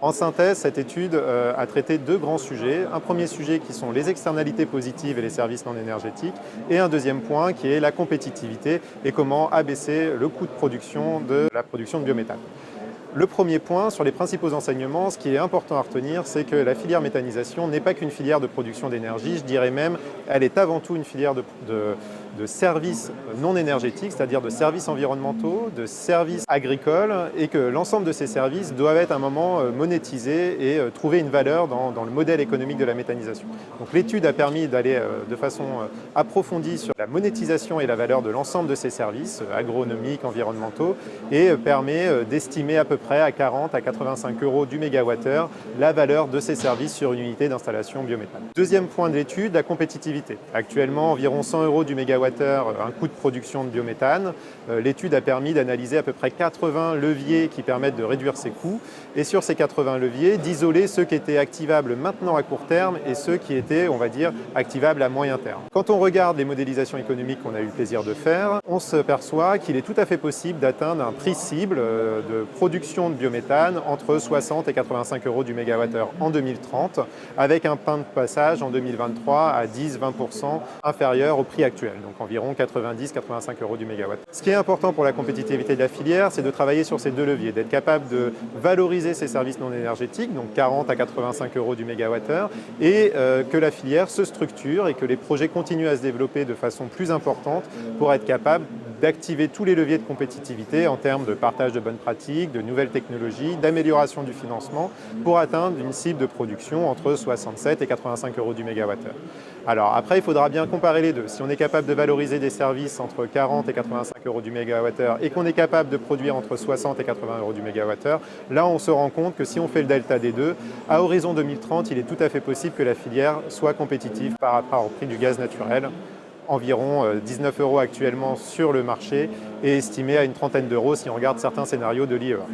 En synthèse, cette étude a traité deux grands sujets. Un premier sujet qui sont les externalités positives et les services non énergétiques, et un deuxième point qui est la compétitivité et comment abaisser le coût de production de la production de biométhane. Le premier point, sur les principaux enseignements, ce qui est important à retenir, c'est que la filière méthanisation n'est pas qu'une filière de production d'énergie, je dirais même, elle est avant tout une filière de services non énergétiques, c'est-à-dire de services environnementaux, de services agricoles, et que l'ensemble de ces services doivent être à un moment monétisés et trouver une valeur dans le modèle économique de la méthanisation. Donc l'étude a permis d'aller de façon approfondie sur la monétisation et la valeur de l'ensemble de ces services agronomiques, environnementaux, et permet d'estimer à peu près à 40 à 85 € du mégawattheure la valeur de ces services sur une unité d'installation biométhane. Deuxième point de l'étude, la compétitivité. Actuellement, environ 100 € du mégawattheure, un coût de production de biométhane. L'étude a permis d'analyser à peu près 80 leviers qui permettent de réduire ces coûts, et sur ces 80 leviers, d'isoler ceux qui étaient activables maintenant à court terme et ceux qui étaient, on va dire, activables à moyen terme. Quand on regarde les modélisations économiques qu'on a eu le plaisir de faire, on se perçoit qu'il est tout à fait possible d'atteindre un prix cible de production de biométhane entre 60 et 85 € du mégawattheure en 2030, avec un pain de passage en 2023 à 10-20% inférieur au prix actuel, donc environ 90-85 € du mégawattheure. Ce qui est important pour la compétitivité de la filière, c'est de travailler sur ces deux leviers, d'être capable de valoriser ces services non énergétiques, donc 40 à 85 € du mégawattheure, et que la filière se structure et que les projets continuent à se développer de façon plus importante pour être capable d'activer tous les leviers de compétitivité en termes de partage de bonnes pratiques, de nouvelles technologies, d'amélioration du financement pour atteindre une cible de production entre 67 et 85 € du mégawattheure. Alors après, il faudra bien comparer les deux. Si on est capable de valoriser des services entre 40 et 85 € du mégawattheure et qu'on est capable de produire entre 60 et 80 € du mégawattheure, là on se rend compte que si on fait le delta des deux, à horizon 2030, il est tout à fait possible que la filière soit compétitive par rapport au prix du gaz naturel, environ 19 € actuellement sur le marché et estimé à une trentaine d'euros si on regarde certains scénarios de l'IEA.